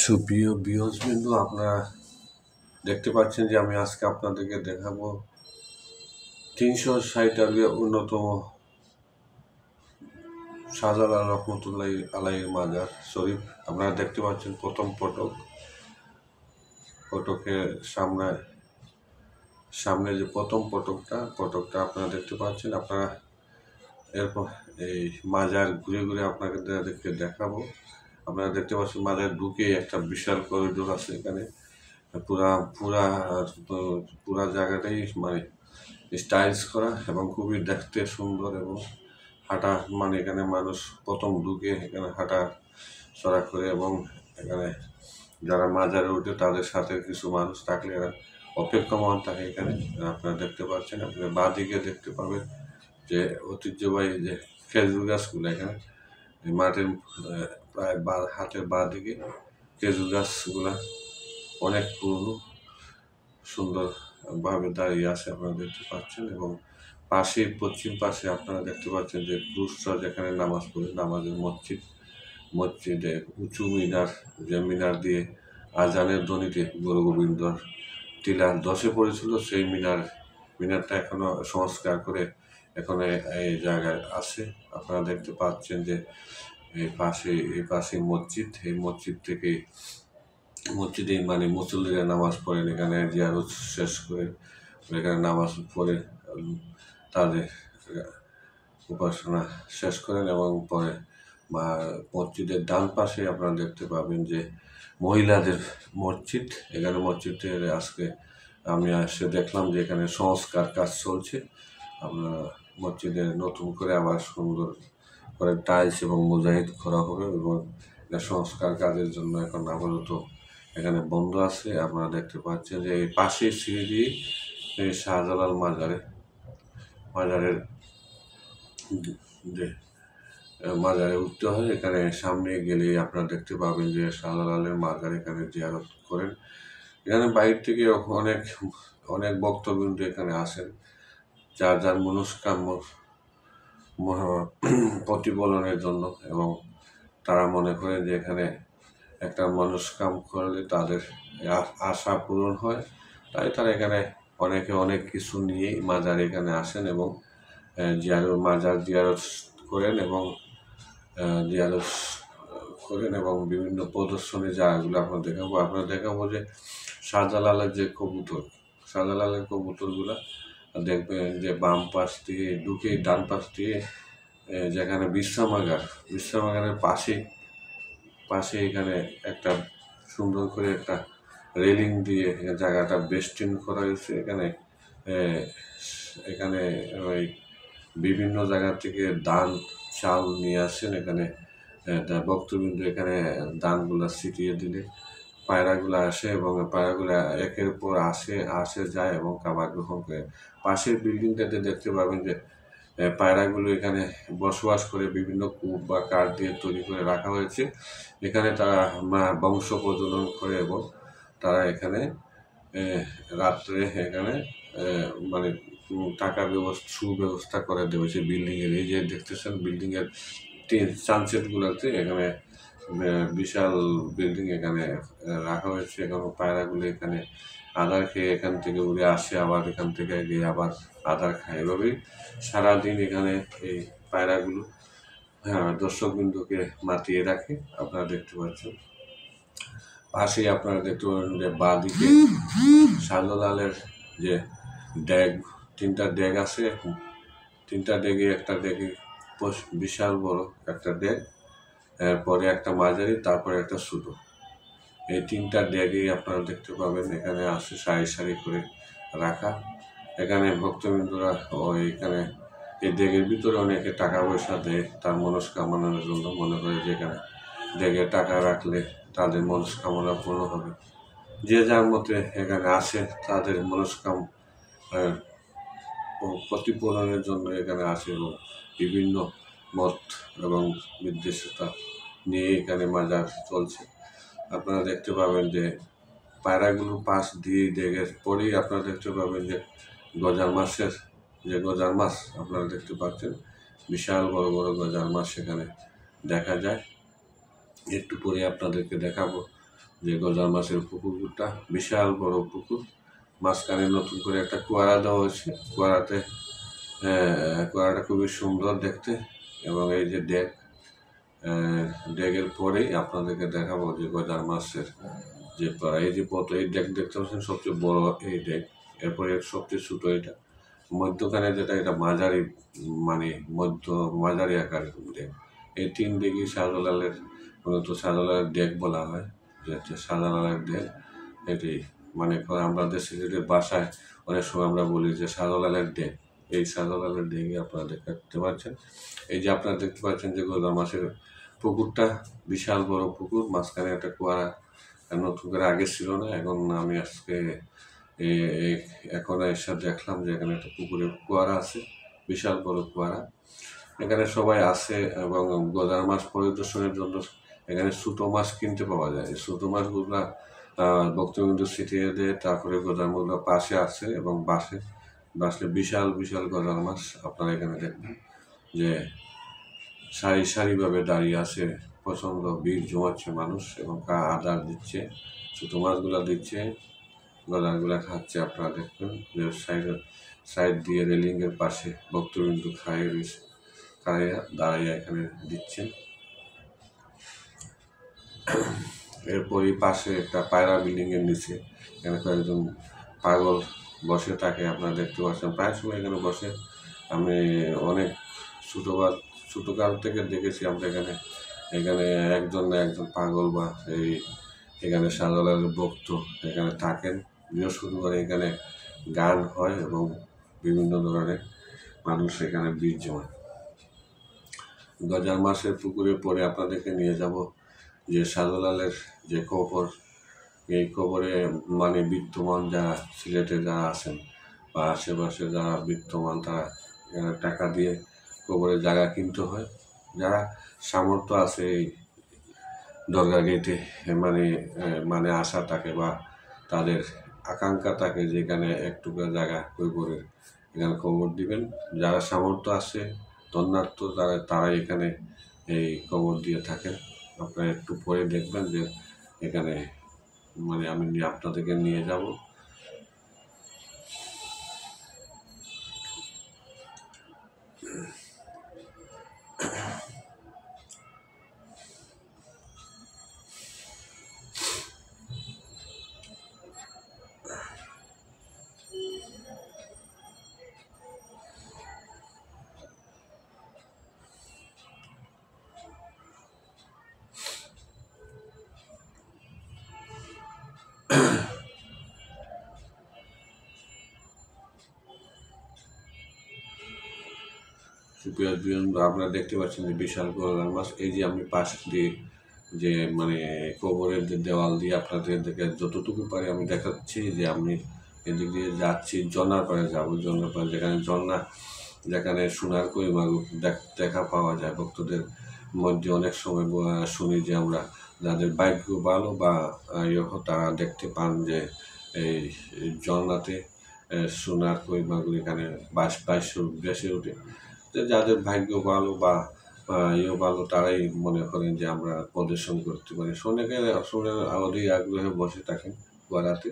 সুপ্রিয় ভিউয়ার্সবৃন্দ, আপনারা দেখতে পাচ্ছেন যে আমি আজকে আপনাদেরকে দেখাবো 360 অন্যতম শাহজালাল রহমতুল্লাহি আলাইহির মাজার শরীফ। আপনারা দেখতে পাচ্ছেন প্রথম ফটকের সামনে যে প্রথম ফটকটা আপনারা দেখতে পাচ্ছেন। আপনারা এরপর এই মাজার ঘুরে ঘুরে আপনাদেরকে দেখাবো। আপনারা দেখতে পাচ্ছেন মাজার ঢুকে একটা বিশাল করিডোর আছে। এখানে পুরা পুরা পুরা জায়গাটাই মানে স্টাইলস করা এবং খুবই দেখতে সুন্দর এবং হাঁটা মানে এখানে মানুষ প্রথম ঢুকে এখানে হাঁটা চড়া করে এবং এখানে যারা মাজারে ওঠে তাদের সাথে কিছু মানুষ থাকলে এরা অপেক্ষমান থাকে এখানে। আপনারা দেখতে পাচ্ছেন, আপনার বাঁ দিকে দেখতে পাবেন যে ঐতিহ্যবাহী যে খেজুর গাছগুলো এখানে মাঠের প্রায় হাতের বাঁ দিকে খেজুর গাছগুলা অনেক পুরনো সুন্দরভাবে দাঁড়িয়ে আছে আপনারা দেখতে পাচ্ছেন। এবং পশ্চিম পাশে আপনারা দেখতে পাচ্ছেন যে পুরুষরা যেখানে নামাজ পড়ে, নামাজের মসজিদে উঁচু মিনার দিয়ে আজানের ধ্বনিতে গুরু গোবিন্দর টিলা ধসে পড়েছিল। সেই মিনারটা এখনো সংস্কার করে এখানে এই জায়গায় আছে। আপনারা দেখতে পাচ্ছেন যে এই পাশে মসজিদ, এই মসজিদে মানে মুসল্লিরা নামাজ পড়েন, এখানে জিয়ারত শেষ করে এখানে নামাজ পড়ে তাদের উপাসনা শেষ করেন এবং পরে মসজিদের ডান পাশে আপনারা দেখতে পাবেন যে মহিলাদের মসজিদ। এখানে মসজিদের আজকে আমি এসে দেখলাম যে এখানে সংস্কার কাজ চলছে। আপনার মসজিদে নতুন করে আবার সুন্দর করে টাইলস এবং মোজাইক করা হবে এবং সংস্কার কাজের জন্য এখন আপাতত এখানে বন্ধ আছে। আপনারা দেখতে পাচ্ছেন যে এই পাশে সিঁড়ি এই শাহজালাল মাজারে উঠতে হয়। এখানে সামনে গেলে আপনারা দেখতে পাবেন যে শাহজালালের মাজার এখানে জিয়ারত করেন। এখানে বাইরে থেকে অনেক ভক্তবৃন্দ এখানে আসেন যার মনস্কাম্য প্রতিফলনের জন্য, এবং তারা মনে করেন যে এখানে একটা মনস্কাম করলে তাদের আশা পূরণ হয়। তাই তারা এখানে অনেক কিছু নিয়েই মাজার এখানে আসেন এবং মাজার জিয়ারত করেন এবং বিভিন্ন প্রদর্শনী জায়গাগুলো আপনার দেখাবো যে শাহজালালের কবুতরগুলা দেখবেন যে বাম পাশ দিয়ে ঢুকে ডান পাশ দিয়ে যেখানে বিশ্রামাগারের পাশে এখানে একটা সুন্দর করে একটা রেলিং দিয়ে জায়গাটা বেস্টিং করা হয়েছে। এখানে ওই বিভিন্ন জায়গা থেকে ধান চাল নিয়ে আসেন। এখানে ভক্তবৃন্দ এখানে ধানগুলা ছিটিয়ে দিলে পায়রাগুলো আসে এবং পায়রাগুলো একের পর আসে যায় এবং খাবার গ্রহণ করে। পাশের বিল্ডিংটাতে দেখতে পাবেন যে পায়রাগুলো এখানে বসবাস করে বিভিন্ন কূপ বা কাঠ দিয়ে তৈরি করে রাখা হয়েছে। এখানে তারা বংশ প্রজনন করে এবং তারা এখানে রাত্রে এখানে মানে টাকার সুব্যবস্থা করে দেওয়া হয়েছে বিল্ডিংয়ের। এই যে দেখতেছেন বিল্ডিংয়ের সানসেটগুলোতে এখানে বিশাল বিল্ডিং এখানে রাখা হয়েছে। এখন পায়রাগুলো এখানে আধার খেয়ে এখান থেকে উড়ে আসে, আবার এখান থেকে গিয়ে আবার আধার খায়। এভাবেই সারাদিন এখানে এই পায়রাগুলো দর্শকবৃন্দকে মাতিয়ে রাখে। আপনারা দেখতে পাচ্ছেন পাশেই আপনারা দেখতে পাবেন যে বাঁ দিকে শাহজালালের যে তিনটা ডেগ আছে। তিনটা ডেগে একটা ডেগে বিশাল বড় একটা ডেগ, এরপরে একটা মাঝারি, তারপরে একটা ছোট। এই তিনটা ডেগেই আপনারা দেখতে পাবেন এখানে আসে সারি করে রাখা। এখানে ভক্তবৃন্দরা এখানে এই ডেগের ভিতরে অনেকে টাকা পয়সা দেয় তার মনস্কামনার জন্য। মনে করে যে এখানে ডেগে টাকা রাখলে তাদের মনস্কামনা পূর্ণ হবে। যে যার মতে এখানে আসে তাদের প্রতিফলনের জন্য এখানে আসে এবং বিভিন্ন মত এবং নির্দেশতা নিয়ে এখানে মাজার চলছে। আপনারা দেখতে পাবেন যে পায়রাগুলো পাশ দিয়ে ডেগের পরেই আপনারা দেখতে পাবেন যে গজার মাছ আপনারা দেখতে পাচ্ছেন। বিশাল বড় বড় গজার মাছ সেখানে দেখা যায়। একটু পরে আপনাদেরকে দেখাবো যে গজার মাছের পুকুরটা বিশাল বড় পুকুর, মাঝখানে নতুন করে একটা কুয়ারা দেওয়া হয়েছে। কুয়ারাটা খুবই সুন্দর দেখতে। এবং এই যে ডেকের পরেই আপনাদেরকে দেখাবো যে গজার মাছের যে এই যে এই ডেক দেখতে পাচ্ছেন, সবচেয়ে বড় এই ডেক। এরপরে সবচেয়ে ছোটো এটা, মধ্যখানে যেটা এটা মাঝারি, মানে মাঝারি আকারের ডেক। এই 3 ডেকই শাহজালালের, মূলত শাহজালালের ডেক বলা হয়, যে হচ্ছে শাহজালালের ডেক। এটি মানে আমাদের সিলেটের বাসায় অনেক সময় আমরা বলি যে শাহজালালের ডেক। এই শাহজালালের ডেকে আপনারা দেখতে পাচ্ছেন। এই যে আপনারা দেখতে পাচ্ছেন যে গজা মাছের পুকুরটা বিশাল বড় পুকুর, মাঝখানে একটা কুয়ারা নতুন করে আগে ছিল না। এখন আমি আজকে এখন এসে দেখলাম যে এখানে একটা পুকুরে কুয়ারা আছে, বিশাল বড় কুয়ারা। এখানে সবাই আসে এবং গজার মাছ পরিদর্শনের জন্য এখানে ছোটো মাছ কিনতে পাওয়া যায়। এই ছোটো মাছগুলা ভক্তবিন্দু ছিটিয়ে দেয়, তারপরে গজার মাছগুলো পাশে আসে এবং বাসলে বিশাল বিশাল গজার মাছ আপনারা এখানে দেখবেন যে সারিভাবে দাঁড়িয়ে আছে। প্রচণ্ড ভিড় জমাচ্ছে মানুষ এবং আদার দিচ্ছে, ছোটো মাছগুলো দিচ্ছে, গজারগুলা খাচ্ছে। আপনারা দেখবেন যে সাইড দিয়ে রেলিংয়ের পাশে ভক্তবিন্দু খাইয়া দাঁড়াইয়া এখানে দিচ্ছেন। এরপরই পাশে একটা পায়রা বিল্ডিংয়ের নিচে এখানে কয়েকজন পাগল বসে থাকে, আপনারা দেখতে পাচ্ছেন। প্রায় সময় এখানে বসে। আমি অনেক ছোটোকাল থেকে দেখেছি আমরা এখানে একজন না একজন পাগল বা এখানে শাহজালালের ভক্ত এখানে থাকেন। বৃহস্পতিবার এখানে গান হয় এবং বিভিন্ন ধরনের মানুষ এখানে ভিড় জমায়। গজার মাছের পুকুরে পরে আপনাদেরকে নিয়ে যাব যে শাহজালালের যে কবর, এই কবরে মানে বিদ্যমান যারা সিলেটে যারা আছেন বা আশেপাশে যারা বিদ্যমান, তারা টাকা দিয়ে কবরে জায়গা কিনতে হয়। যারা সামর্থ্য আছে এই দরগা গেটে মানে আশা থাকে বা তাদের আকাঙ্ক্ষা থাকে যে এখানে একটুকু জায়গা কবরের এখানে কবর দিবেন। যারা সামর্থ্য আছে, ধন্যার্থ তারা এখানে এই কবর দিয়ে থাকেন। আপনারা একটু পরে দেখবেন যে এখানে আমি আপনাদেরকে নিয়ে যাব। আপনারা দেখতে পাচ্ছেন যে বিশাল গজার মাছ। এই যে আমি পাশ দিয়ে যে কবরের যে দেওয়াল দিয়ে আপনাদেরকে যতটুকু পারি আমি দেখাচ্ছি যে আমি এদিক দিয়ে যাচ্ছি, ঝর্নার পাড়ে যাবো। ঝর্নার পাড়ে যেখানে সোনার কই মাগুর দেখা পাওয়া যায়। ভক্তদের মধ্যে অনেক সময় শুনি যে আমরা যাদের ভাগ্য ভালো বা তারা দেখতে পান যে এই ঝর্নাতে সোনার কই মাগুর এখানে বেশি ওঠে। যাদের ভাগ্য ভালো বা ভালো, তারাই মনে করেন যে আমরা প্রদর্শন করতে পারি। শোনের অধিক আগ্রহে বসে থাকেন কুয়ারাতে।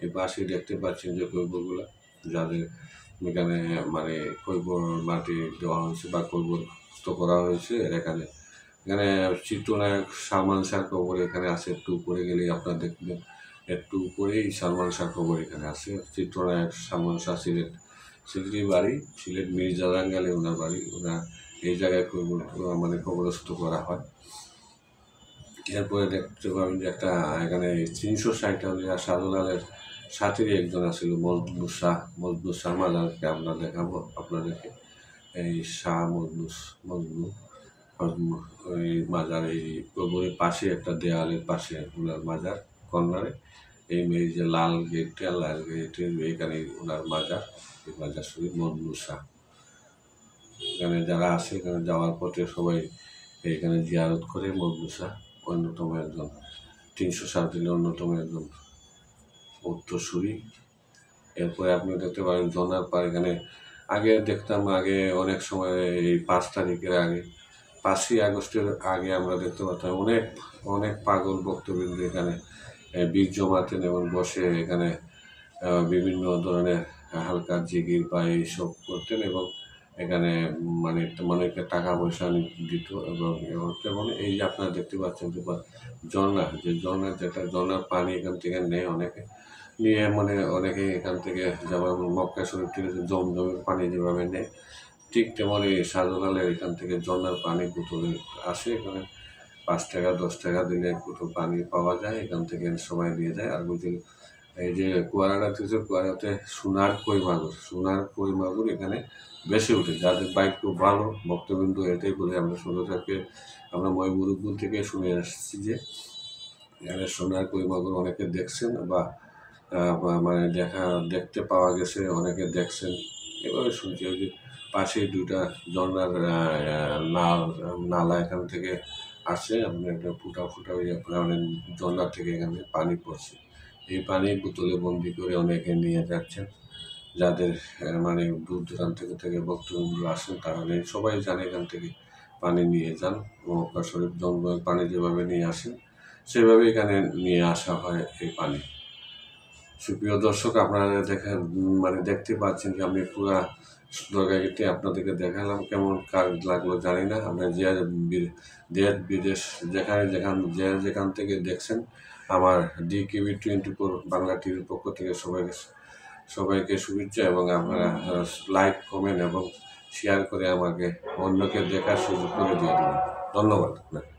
এই পাশে দেখতে পাচ্ছেন যে কৈবরগুলা, যাদের এখানে কৈবর মাটি দেওয়া হয়েছে বা কৈবরস্থ করা হয়েছে। এখানে চিত্রনায়ক সালমান শাহর কবর এখানে আছে। একটু উপরে গেলেই আপনারা দেখবেন, একটু উপরেই সালমান শাহর কবর এখানে আছে। চিত্রনায়ক সালমান শাহ সিলেটের বাড়ি, সিলেট মির্জারাঙ্গালে ওনার বাড়ি। ওনার এই জায়গায় কবরস্থ করা হয়। এরপরে দেখতে পাবেন যে একটা এখানে 360 শাহজালালের সাথীরই একজন আছিল মজনু শাহ মাজারকে আমরা দেখাবো আপনাদেরকে। এই শাহ মজনু ওই মাজার, এই কবরের পাশে একটা দেওয়ালের পাশে ওনার মাজার কর্নারে। এই যে লাল গেটের এখানে ওনার মাজার, এই মাজার শরীফ মজনু শাহ। এখানে যারা আসে, এখানে যাওয়ার পথে সবাই এখানে জিয়ারত করে। মজনু শাহ অন্যতম একজন 360 অন্যতম একজন উত্তরসূরি। এরপরে আপনি দেখতে পারেন ঝর্নার পাড়। এখানে আগে দেখতাম, অনেক সময় এই 5 তারিখের আগে 5ই আগস্টের আগে আমরা দেখতে পাচ্ছি অনেক অনেক পাগল ভক্তবৃন্দ এখানে বীর জমাতেন এবং বসে এখানে বিভিন্ন ধরনের হালকা জিকির বা এইসব করতেন এবং এখানে মানে অনেকে টাকা পয়সা দিত এবং এই যে আপনারা দেখতে পাচ্ছেন যে ঝর্ণা যেটা ঝর্ণার পানি এখান থেকে নেয় অনেকে নিয়ে মানে অনেকে এখান থেকে যেমন মক্কা শরীফ থেকে জমজমের পানি যেভাবে নেয় ঠিক তেমনই শাহজালালের এখান থেকে ঝর্ণার পানি বোতলে আসে এখানে 5 টাকা 10 টাকা দিলে বোতল পানি পাওয়া যায় এখান থেকে সবাই নিয়ে যায়। আর বুঝলি এই যে কুয়ারাটা থেকে কুয়ারাতে সোনার কই মাগুর এখানে বেশি ওঠে যাদের বাইক খুব ভালো ভক্তবিন্দু এটাই বলে আমরা ছোটো থেকে আমরা ময়মুরুব্বুল থেকে শুনে আসছি যে এখানে সোনার কই মাগুর অনেকে দেখছেন বা মানে দেখতে পাওয়া গেছে অনেকে দেখছেন এভাবে শুনছি। ওই যে পাশেই দুইটা ঝর্ণার নালা এখান থেকে আসে আপনি একটা ফুটা ফুটা ওই মানে ঝর্ণা থেকে এখানে পানি পড়ছে এই পানি বোতলে বন্দি করে অনেকে নিয়ে যাচ্ছেন যাদের মানে দূর দূরান্ত থেকে ভক্তবৃন্দ আসেন তারা সবাই জানে এখান থেকে পানি নিয়ে যান মক্কা শরীফ জঙ্গলের পানি যেভাবে নিয়ে আসেন সেভাবে এখানে নিয়ে আসা হয় এই পানি। সুপ্রিয় দর্শক আপনারা মানে দেখতে পাচ্ছেন যে আমি পুরা দরগাটি আপনাদেরকে দেখালাম কেমন কার লাগলো জানি না। আমরা দেশ বিদেশ যেখান থেকে দেখছেন আমার DKB24 বাংলা টিভির পক্ষ থেকে সবাইকে শুভেচ্ছা এবং আপনারা লাইক কমেন্ট এবং শেয়ার করে আমাকে অন্যকে দেখার সুযোগ করে দিয়ে দেবেন। ধন্যবাদ আপনাকে।